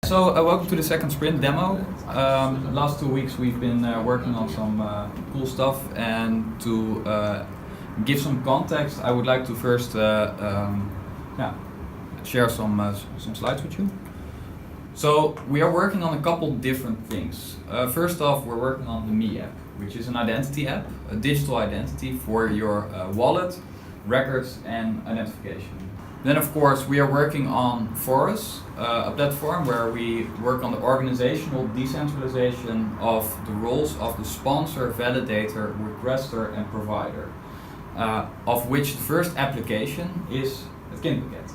So welcome to the second sprint demo. Last 2 weeks we've been working on some cool stuff, and to give some context, I would like to first share some slides with you. So we are working on a couple different things. First off, we're working on the Me app, which is an identity app, a digital identity for your wallet, records and identification. Then of course we are working on Forus, a platform where we work on the organizational decentralization of the roles of the sponsor, validator, requester and provider, of which the first application is het Kindpakket,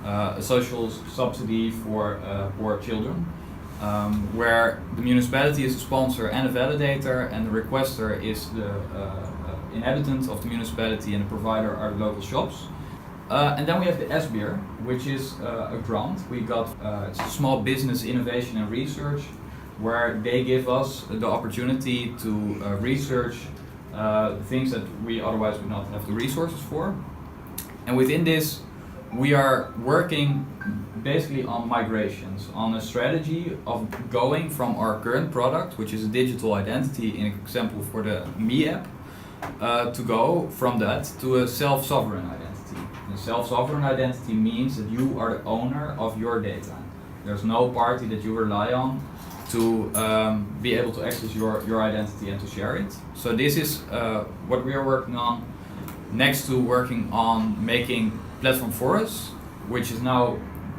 a social subsidy for poor children, where the municipality is a sponsor and a validator, and the requester is the inhabitant of the municipality, and the provider are the local shops. And then we have the SBIR, which is a grant we got. It's a small business innovation and research, where they give us the opportunity to research things that we otherwise would not have the resources for. And within this, we are working basically on migrations, on a strategy of going from our current product, which is a digital identity, in example for the Me app, to go from that to a self-sovereign identity. A self-sovereign identity means that you are the owner of your data. There's no party that you rely on to be able to access your identity and to share it. So this is what we are working on, next to working on making Platform Forus, which is now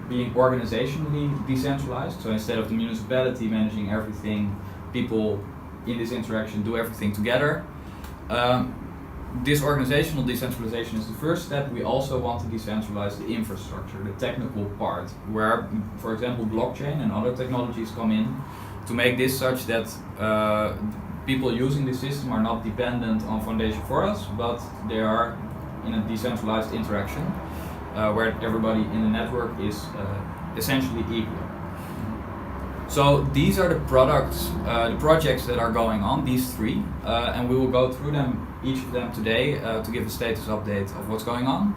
being organizationally decentralized. So instead of the municipality managing everything, people in this interaction do everything together. This organizational decentralization is the first step. We also want to decentralize the infrastructure, the technical part, where, for example, blockchain and other technologies come in to make this such that people using the system are not dependent on Foundation Forus, but they are in a decentralized interaction where everybody in the network is essentially equal. So these are the products, the projects that are going on, these three, and we will go through them, each of them today, to give a status update of what's going on.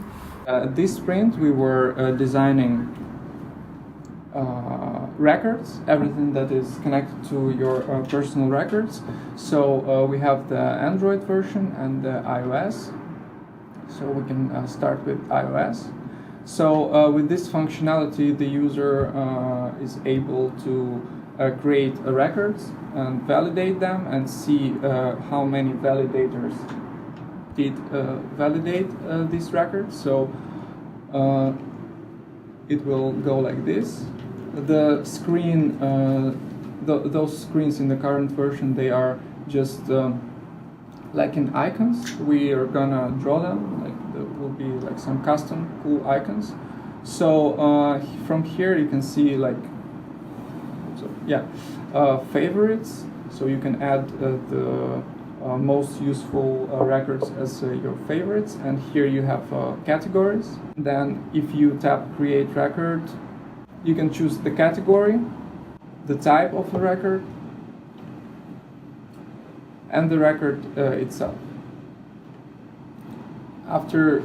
This sprint we were designing records, everything that is connected to your personal records. So we have the Android version and the iOS. So we can start with iOS. So with this functionality, the user is able to create records and validate them and see how many validators did validate these records. So it will go like this. The screen, those screens in the current version, they are just like in icons. We are gonna draw them, like there will be like some custom cool icons. So from here you can see like, favorites. So you can add the most useful records as your favorites, and here you have categories. Then if you tap create record, you can choose the category, the type of the record, and the record itself. After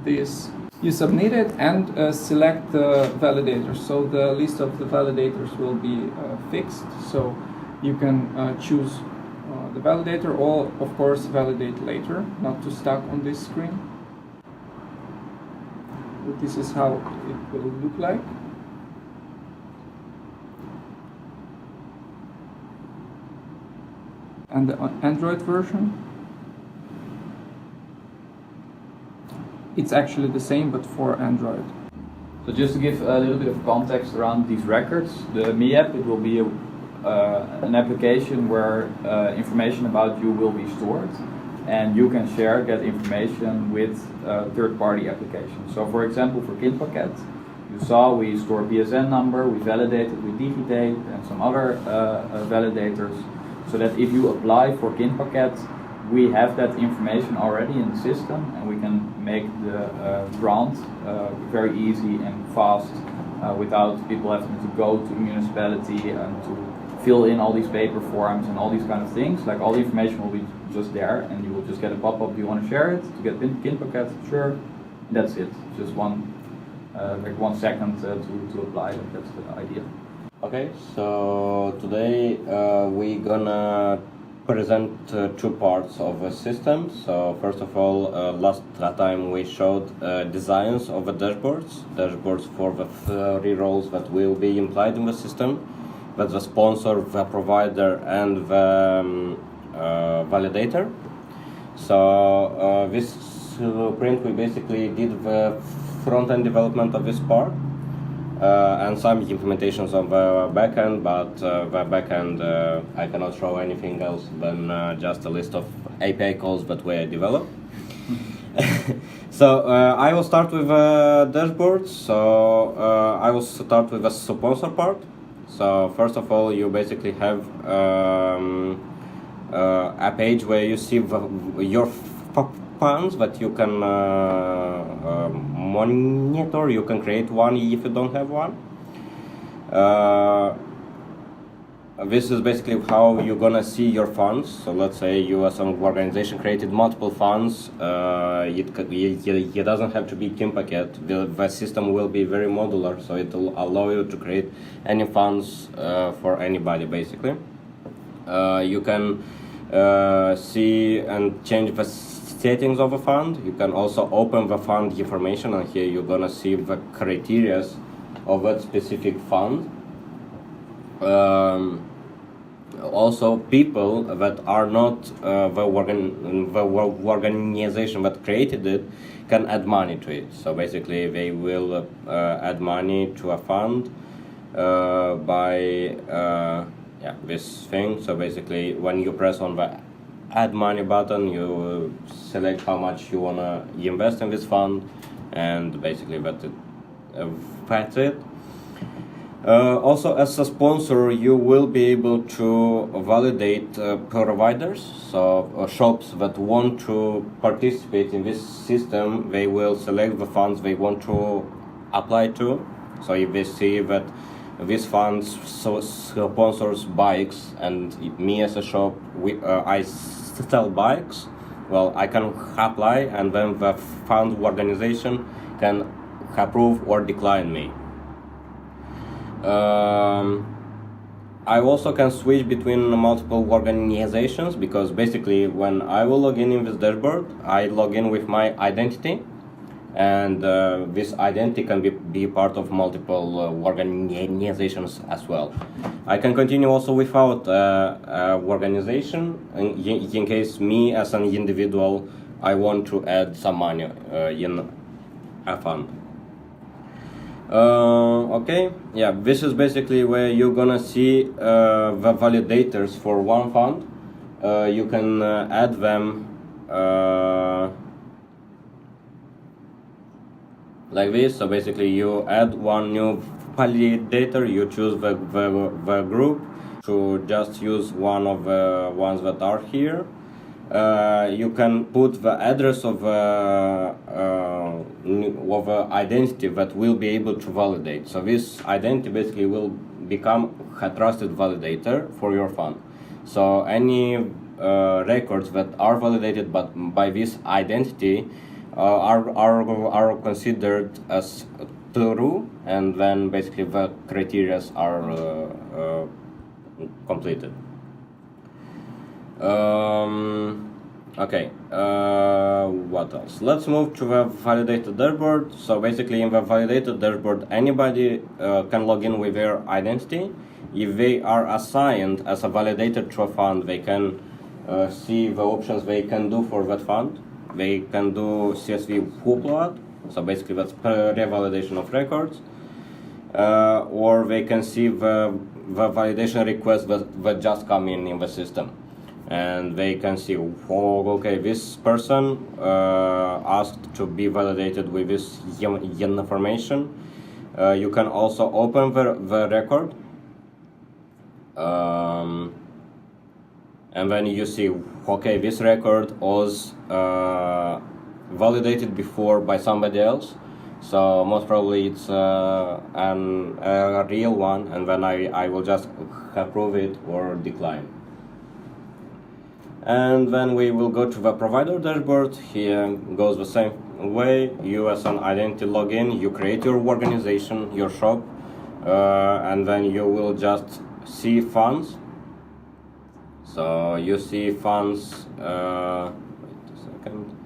this, you submit it and select the validators. So the list of the validators will be fixed. So you can choose the validator, or of course validate later, not to stuck on this screen. But this is how it will look like. And the Android version, it's actually the same but for Android. So just to give a little bit of context around these records, the Me app, it will be an application where information about you will be stored, and you can share that information with third-party applications. So for example, for Kindpakket, you saw we store PSN number, we validated with Digidate and some other validators, so that if you apply for Kindpakket, we have that information already in the system, and we can make the grant very easy and fast without people having to go to the municipality and to fill in all these paper forms and all these kind of things. Like, all the information will be just there, and you will just get a pop-up, do you want to share it, to get Kindpakket? Sure. And that's it. Just one 1 second to apply. That's the idea. Okay, so today we gonna present two parts of a system. So first of all, last time we showed designs of the dashboards for the three roles that will be implied in the system, that's the sponsor, the provider, and the validator. So this sprint we basically did the front-end development of this part. And some implementations on the backend, but the backend I cannot show anything else than just a list of API calls that we developed. So I will start with dashboards. So I will start with the sponsor part. So first of all, you basically have a page where you see your funds that you can monitor. You can create one if you don't have one. This is basically how you're gonna see your funds. So let's say you as some organization created multiple funds. It doesn't have to be Tempaket. The system will be very modular, so it will allow you to create any funds for anybody basically. You can see and change the settings of a fund. You can also open the fund information, and here you're gonna see the criteria of that specific fund. Also, people that are not the organization that created it can add money to it. So basically, they will add money to a fund by this thing. So basically, when you press on the add money button, you select how much you wanna invest in this fund, and basically that's it. Also, as a sponsor, you will be able to validate providers. So shops that want to participate in this system, they will select the funds they want to apply to. So if they see that this fund sponsors bikes, and me as a shop, I sell bikes, well, I can apply, and then the fund organization can approve or decline me. I also can switch between multiple organizations, because basically when I will log in this dashboard, I log in with my identity, and this identity can be part of multiple organizations as well. I can continue also without organization in case me as an individual I want to add some money in a fund. Okay, yeah, this is basically where you're gonna see the validators for one fund. You can add them like this. So basically you add one new validator, you choose the group to just use one of the ones that are here. You can put the address of identity that will be able to validate. So this identity basically will become a trusted validator for your fund. So any records that are validated by this identity are considered as true, and then basically the criteria are completed. Okay, what else? Let's move to the validated dashboard. So basically in the validated dashboard, anybody can log in with their identity. If they are assigned as a validator to a fund, they can see the options they can do for that fund. They can do CSV upload, so basically that's revalidation of records, or they can see the validation requests that just come in the system, and they can see, oh, okay, this person asked to be validated with this information. You can also open the record, and then you see, okay, this record was validated before by somebody else, so most probably it's a real one, and then I will just approve it or decline. And then we will go to the provider dashboard. Here goes the same way. You as an identity login, you create your organization, your shop. and then you will just see funds. So you see funds. Wait a second.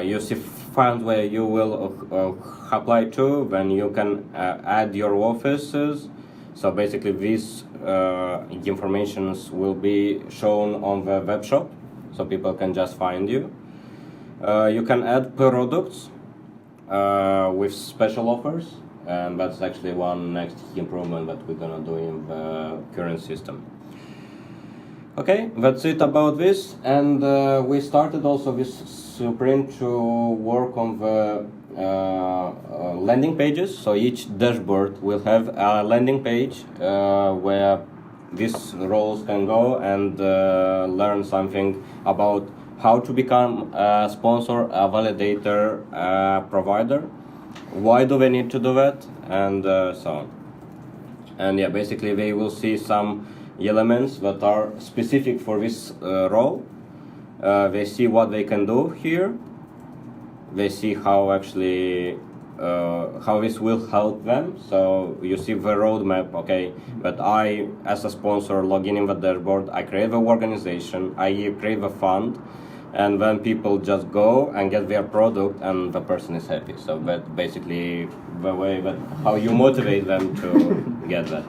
You see funds where you will apply to. Then you can add your offices. So basically, these informations will be shown on the web shop, so people can just find you. You can add products with special offers, and that's actually one next improvement that we're gonna do in the current system. Okay, that's it about this, and we started also this sprint to work on the landing pages. So each dashboard will have a landing page where these roles can go and learn something about how to become a sponsor, a validator, a provider, why do they need to do that, and so on. And yeah, basically they will see some elements that are specific for this role. They see what they can do here. They see how actually how this will help them. So you see the roadmap, okay, but I, as a sponsor, log in the dashboard, I create the organization, I create the fund, and then people just go and get their product and the person is happy. So that basically the way that how you motivate them to get that.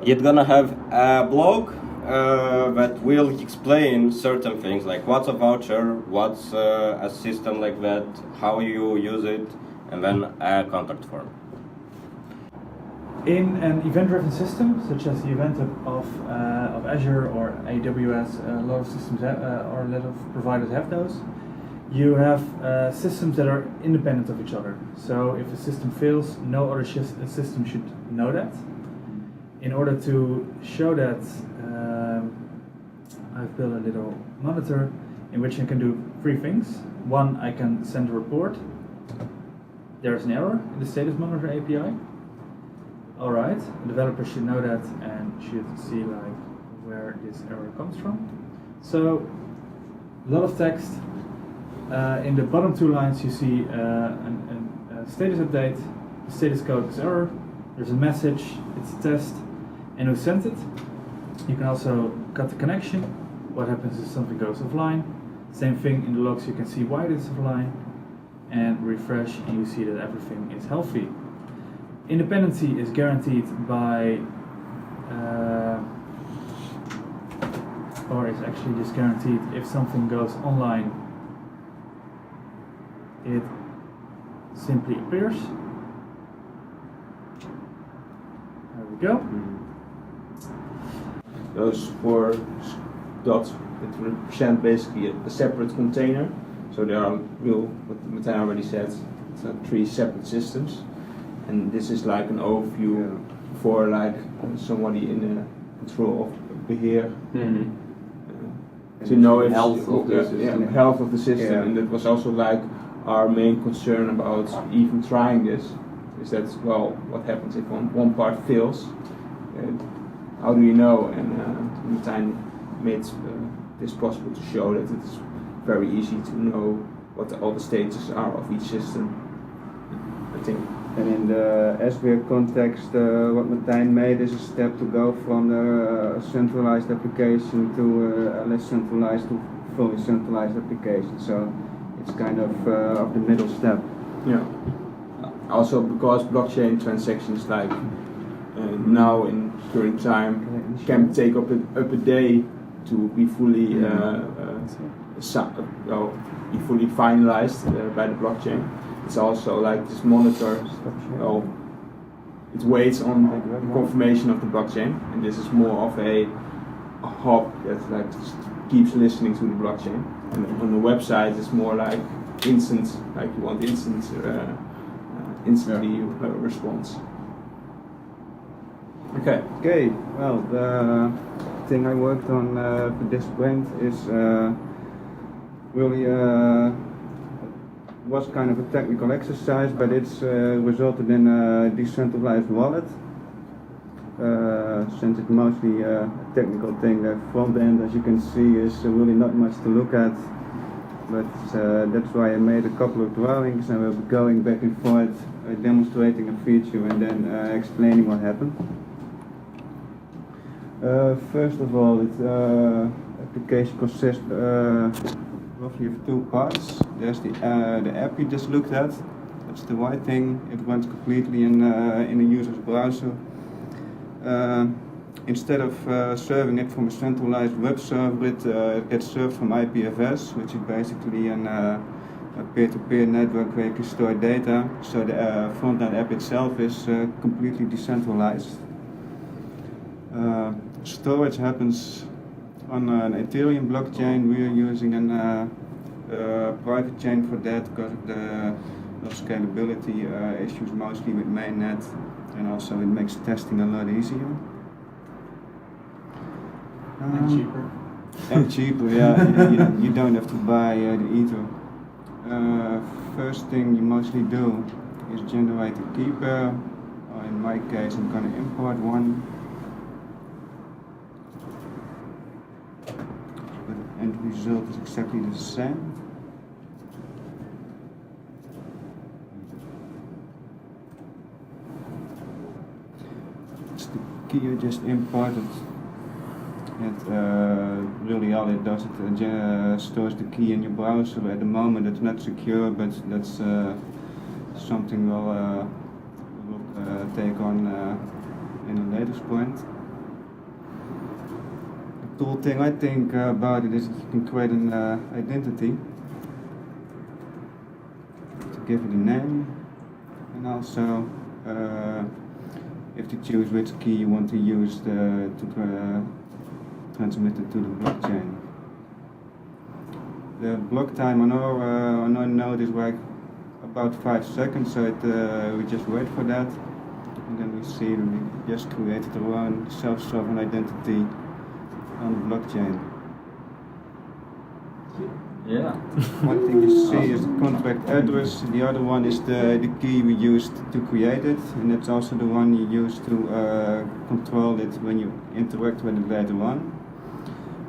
It's gonna have a blog that will explain certain things like what's a voucher, what's a system like that, how you use it, and then a contact form. In an event-driven system, such as the event of Azure or AWS, a lot of systems or a lot of providers have those. You have systems that are independent of each other. So if a system fails, no other system should know that. In order to show that, I've built a little monitor in which I can do three things. One, I can send a report. There's an error in the status monitor API. Alright, the developer should know that and should see like where this error comes from. So, a lot of text. In the bottom two lines you see a status update. The status code is error. There's a message, it's a test, and who sent it. You can also cut the connection. What happens if something goes offline. Same thing in the logs, you can see why it is offline, and refresh and you see that everything is healthy. Independency is guaranteed by, or is actually just guaranteed if something goes online, it simply appears. There we go. Those four dots that represent basically a separate container. So there are what Martijn already said, it's three separate systems. And this is like an overview for like somebody in control of beheer. To know if health of the system. Health of the system. Yeah. And that was also like our main concern about even trying this. Is that, well, what happens if one part fails? How do you know? And Martijn made this possible to show that it's very easy to know what all the stages are of each system, I think. And in the SBR context, what Martijn made is a step to go from the centralized application to a less centralized to fully centralized application. So it's kind of the middle step. Yeah. Also because blockchain transactions like now in current time can take up a day to be fully be fully finalized by the blockchain. It's also like this monitor, well, it waits on confirmation of the blockchain, and this is more of a hub that like just keeps listening to the blockchain. And on the website, it's more like instant, like you want instantly response. Okay. Okay, well, the thing I worked on for this sprint is really was kind of a technical exercise, but it's resulted in a decentralized wallet. Since it's mostly a technical thing, the front end, as you can see, is really not much to look at. But that's why I made a couple of drawings, and we'll be going back and forth demonstrating a feature and then explaining what happened. First of all, the application consists roughly of two parts. There's the app you just looked at. That's the white thing. It runs completely in the user's browser. Instead of serving it from a centralized web server, it gets served from IPFS, which is basically a peer-to-peer network where you can store data. So the front-end app itself is completely decentralized. Storage happens on an Ethereum blockchain. We are using a private chain for that because of the scalability issues, mostly with mainnet, and also it makes testing a lot easier. And cheaper. And cheaper, yeah. You don't have to buy the Ether. First thing you mostly do is generate a key pair. In my case, I'm going to import one. But the end result is exactly the same. It's the key I just imported. Really all it does, it stores the key in your browser. At the moment it's not secure, but that's something we'll take on in a later point. The cool thing I think about it is that you can create an identity to give it a name, and also if to choose which key you want to use to transmitted to the blockchain. The block time on our node is like about 5 seconds, so we just wait for that, and then we see we just created our own self-sovereign identity on the blockchain. Yeah. One thing you see is the contract address, the other one is the key we used to create it, and that's also the one you use to control it when you interact with it later on.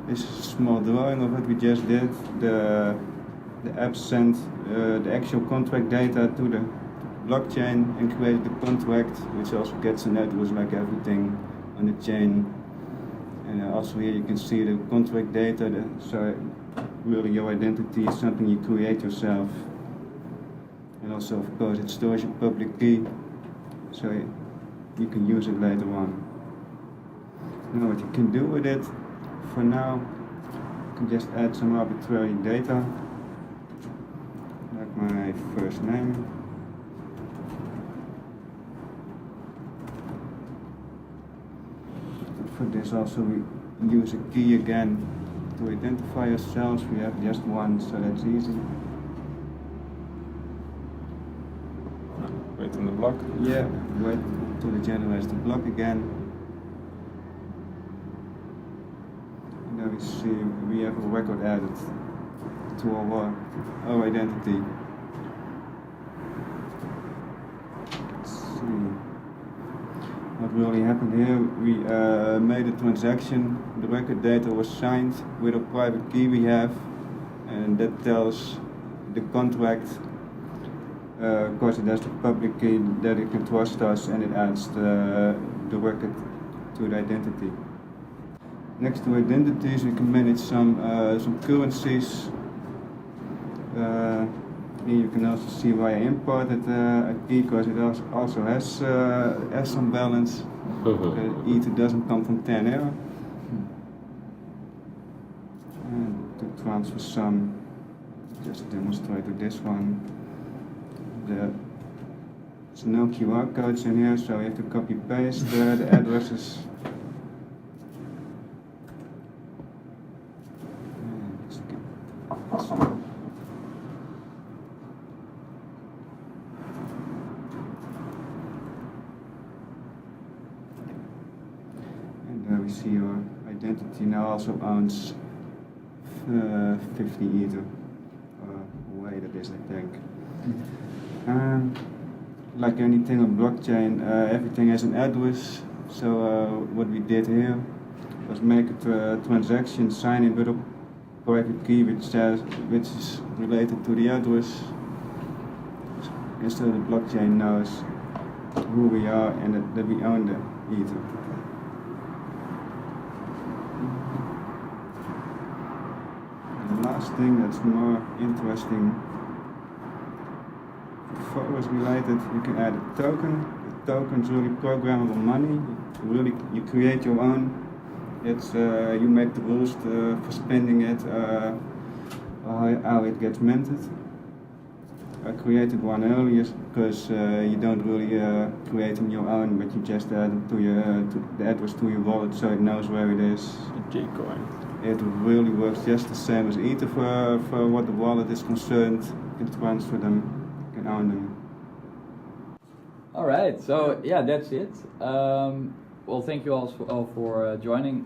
This is a small drawing of what we just did. The app sent the actual contract data to the blockchain and created the contract, which also gets an address like everything on the chain. And also here you can see the contract data. So really your identity is something you create yourself. And also of course it stores your public key, so you can use it later on. Now what you can do with it, for now, you can just add some arbitrary data, like my first name. And for this also we use a key again to identify ourselves. We have just one, so that's easy. Wait on the block. Yeah, wait until it generates the block again. Now we see we have a record added to our identity. Let's see what really happened here. We made a transaction. The record data was signed with a private key we have, and that tells the contract, of course it has the public key that it can trust us, and it adds the record to the identity. Next to identities, we can manage some currencies. Here you can also see why I imported a key, because it also has some balance. Ether doesn't come from thin air. And to transfer some, just demonstrate with this one. There's no QR codes in here, so you have to copy paste the addresses. We see your identity now also owns 50 Ether, or way that is, I think. Like anything on blockchain, everything has an address. So what we did here was make a transaction, sign it with a private key which is related to the address. and so the blockchain knows who we are and that we own the Ether. And the last thing that's more interesting, forwards related, you can add a token. The token's really programmable money. You create your own. It's you make the rules for spending it, how it gets minted. I created one earlier because you don't really create them your own, but you just add them to the address to your wallet, so it knows where it is. Gcoin. It really works just the same as Ether for what the wallet is concerned. You can transfer them, you can own them. All right, so yeah, that's it. Well, thank you all for joining.